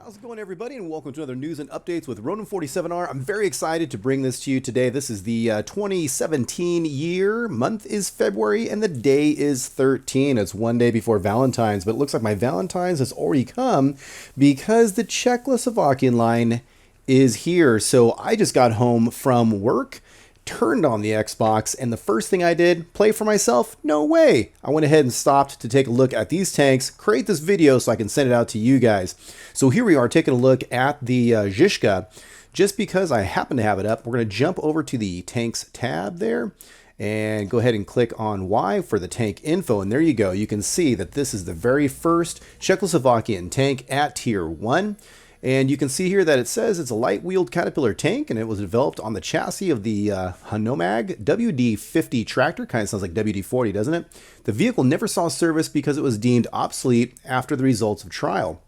How's it going, everybody, and welcome to another news and updates with Ronin 47R. I'm very excited to bring this to you today. This is the 2017 year. Month is February, and the day is 13. It's one day before Valentine's, but it looks like my Valentine's has already come because the Czechoslovakian line is here. So I just got home from work, turned on the Xbox, and the first thing I did, play for myself? No way. I went ahead and stopped to take a look at these tanks, create this video so I can send it out to you guys. So here we are taking a look at the Zizka. Just because I happen to have it up, we're going to jump over to the tanks tab there and go ahead and click on Y for the tank info. And there you go. You can see that this is the very first Czechoslovakian tank at Tier 1. And you can see here that it says it's a light-wheeled Caterpillar tank, and it was developed on the chassis of the Hanomag WD-50 tractor. Kind of sounds like WD-40, doesn't it? The vehicle never saw service because it was deemed obsolete after the results of trial.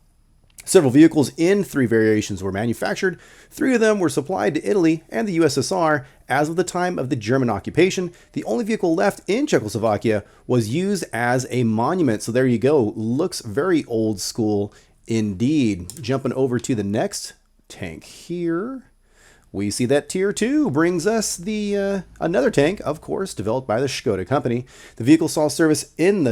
Several vehicles in 3 variations were manufactured. 3 of them were supplied to Italy and the USSR as of the time of the German occupation. The only vehicle left in Czechoslovakia was used as a monument. So there you go. Looks very old school indeed. Jumping over to the next tank here, we see that Tier 2 brings us the another tank, of course, developed by the Škoda company. The vehicle saw service in the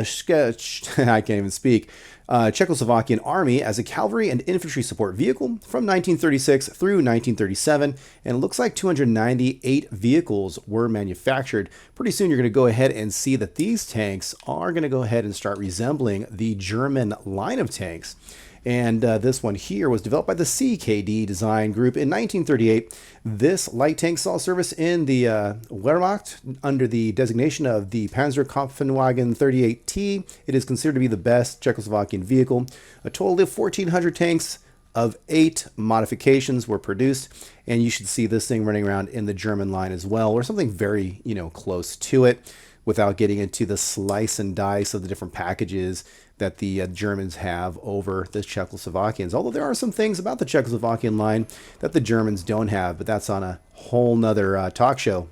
I can't even speak. Czechoslovakian Army as a cavalry and infantry support vehicle from 1936 through 1937, and it looks like 298 vehicles were manufactured. Pretty soon you're going to go ahead and see that these tanks are going to go ahead and start resembling the German line of tanks. And this one here was developed by the CKD design group in 1938. This light tank saw service in the Wehrmacht under the designation of the Panzerkampfwagen 38T. It is considered to be the best Czechoslovakian vehicle. A total of 1,400 tanks of 8 modifications were produced, and you should see this thing running around in the German line as well, or something very, close to it, without getting into the slice and dice of the different packages that the Germans have over the Czechoslovakians. Although there are some things about the Czechoslovakian line that the Germans don't have, but that's on a whole nother talk show.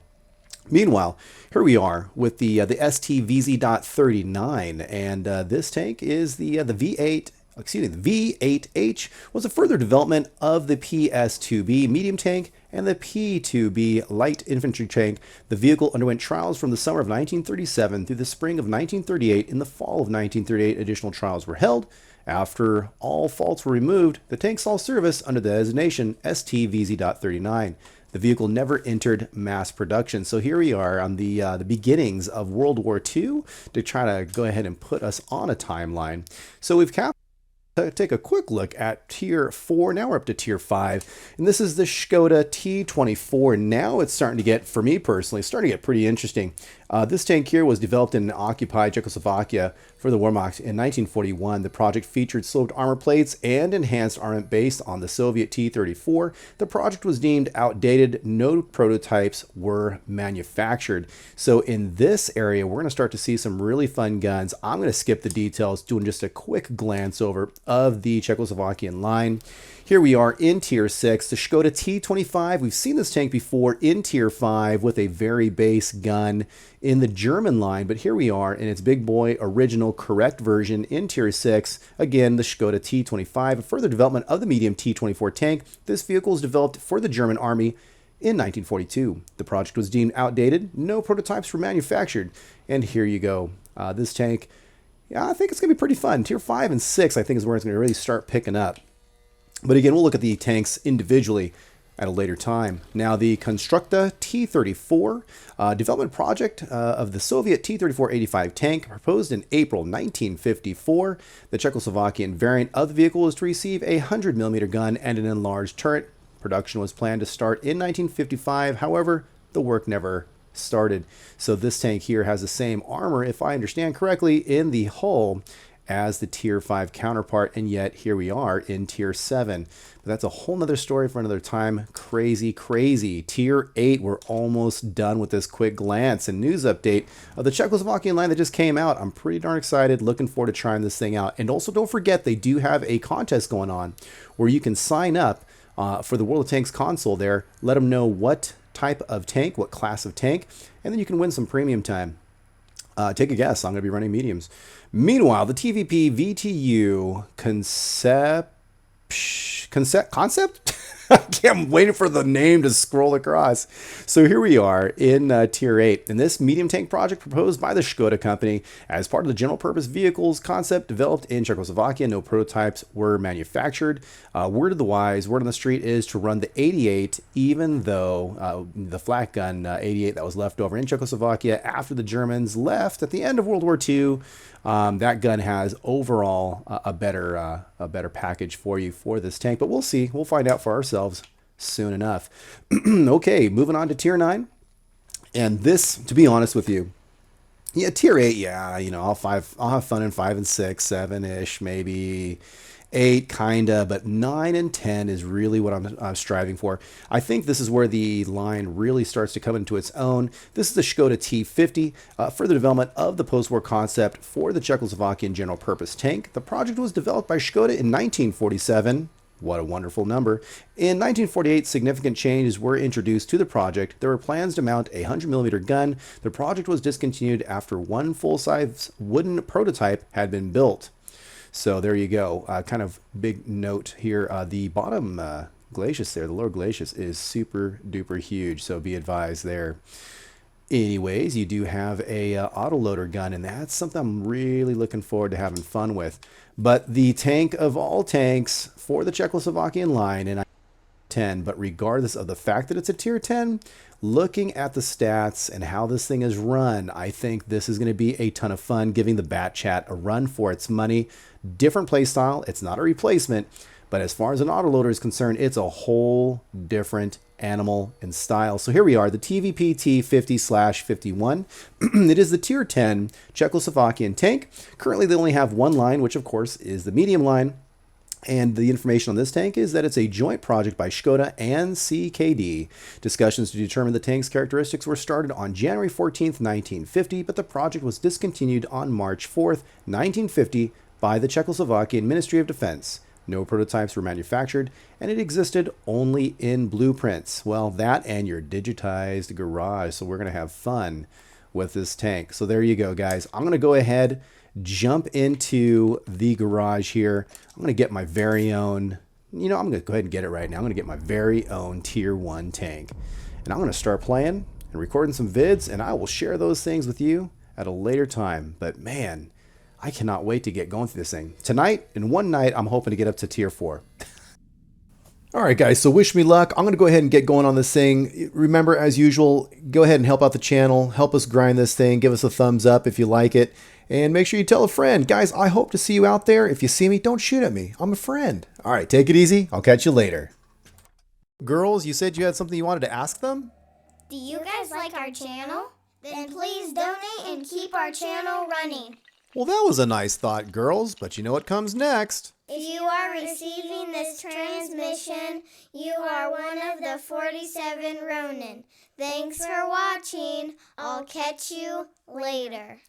Meanwhile, here we are with the STVZ.39, and this tank is the V8. The V8H was a further development of the PS2B medium tank and the P2B light infantry tank. The vehicle underwent trials from the summer of 1937 through the spring of 1938. In the fall of 1938, additional trials were held. After all faults were removed, the tank saw service under the designation STVZ.39. The vehicle never entered mass production. So here we are on the beginnings of World War II to try to go ahead and put us on a timeline. So we've take a quick look at Tier 4. Now we're up to Tier 5, and this is the Škoda T24. Now it's starting to get, for me personally, starting to get pretty interesting. This tank here was developed in occupied Czechoslovakia for the Wehrmacht in 1941. The project featured sloped armor plates and enhanced armament based on the Soviet T-34. The project was deemed outdated. No prototypes were manufactured. So in this area, we're going to start to see some really fun guns. I'm going to skip the details, doing just a quick glance over of the Czechoslovakian line. Here we are in Tier 6, the Škoda T25. We've seen this tank before in Tier 5 with a very base gun in the German line, but here we are in its big boy original correct version in Tier 6. Again, the Škoda T25, a further development of the medium T24 tank. This vehicle was developed for the German Army in 1942. The project was deemed outdated. No prototypes were manufactured. And here you go. This tank, yeah, I think it's going to be pretty fun. Tier 5 and 6, I think, is where it's going to really start picking up. But again, we'll look at the tanks individually at a later time. Now, the Constructa T-34 development project of the Soviet T-34-85 tank, proposed in April 1954. The Czechoslovakian variant of the vehicle was to receive a 100mm gun and an enlarged turret. Production was planned to start in 1955. However, the work never started. So this tank here has the same armor, if I understand correctly, in the hull as the Tier 5 counterpart, and yet here we are in Tier 7. But that's a whole nother story for another time. Crazy, crazy. Tier 8, we're almost done with this quick glance and news update of the Czechoslovakian line that just came out. I'm pretty darn excited, looking forward to trying this thing out. And also don't forget, they do have a contest going on where you can sign up for the World of Tanks console there. Let them know what type of tank, what class of tank, and then you can win some premium time. Take a guess. I'm going to be running mediums. Meanwhile, the TVP VTU Concept concept? I'm waiting for the name to scroll across. So here we are in Tier 8, and this medium tank project proposed by the Škoda company as part of the general purpose vehicles concept developed in Czechoslovakia. No prototypes were manufactured. Word of the wise, word on the street is to run the 88, even though the flat gun 88 that was left over in Czechoslovakia after the Germans left at the end of World War II. That gun has overall a better package for you for this tank, but we'll see. We'll find out for ourselves soon enough. Okay, moving on to Tier 9. And this, to be honest with you, yeah, Tier 8, yeah, you know, I'll have fun in 5 and 6, 7-ish, maybe 8, kinda, but 9 and 10 is really what I'm striving for. I think this is where the line really starts to come into its own. This is the Škoda T50, further development of the post-war concept for the Czechoslovakian general purpose tank. The project was developed by Škoda in 1947. What a wonderful number. In 1948, significant changes were introduced to the project. There were plans to mount a 100mm gun. The project was discontinued after one full-size wooden prototype had been built. So there you go. Kind of big note here. The bottom glacis there, the lower glacis, is super duper huge. So be advised there. Anyways, you do have a autoloader gun, and that's something I'm really looking forward to having fun with. But the tank of all tanks for the Czechoslovakian line, and 10, but regardless of the fact that it's a Tier 10, looking at the stats and how this thing is run, I think this is going to be a ton of fun, giving the Bat Chat a run for its money. Different playstyle. It's not a replacement, but as far as an autoloader is concerned, it's a whole different animal and style. So here we are, the TVP T50/51. It is the Tier 10 Czechoslovakian tank. Currently, they only have one line, which of course is the medium line. And the information on this tank is that it's a joint project by Škoda and CKD. Discussions to determine the tank's characteristics were started on January 14th, 1950, but the project was discontinued on March 4th, 1950 by the Czechoslovakian Ministry of Defense. No prototypes were manufactured, and it existed only in blueprints. Well, that and your digitized garage, so we're going to have fun with this tank. So there you go, guys. I'm going to go ahead, jump into the garage here. I'm going to get my very own, I'm going to go ahead and get it right now. I'm going to get my very own Tier 1 tank. And I'm going to start playing and recording some vids, and I will share those things with you at a later time. But man, I cannot wait to get going through this thing. Tonight, in one night, I'm hoping to get up to Tier 4. All right, guys, so wish me luck. I'm going to go ahead and get going on this thing. Remember, as usual, go ahead and help out the channel. Help us grind this thing. Give us a thumbs up if you like it. And make sure you tell a friend. Guys, I hope to see you out there. If you see me, don't shoot at me. I'm a friend. All right, take it easy. I'll catch you later. Girls, you said you had something you wanted to ask them? Do you guys like our channel? Then please donate and keep our channel running. Well, that was a nice thought, girls, but you know what comes next. If you are receiving this transmission, you are one of the 47 RONIN. Thanks for watching. I'll catch you later.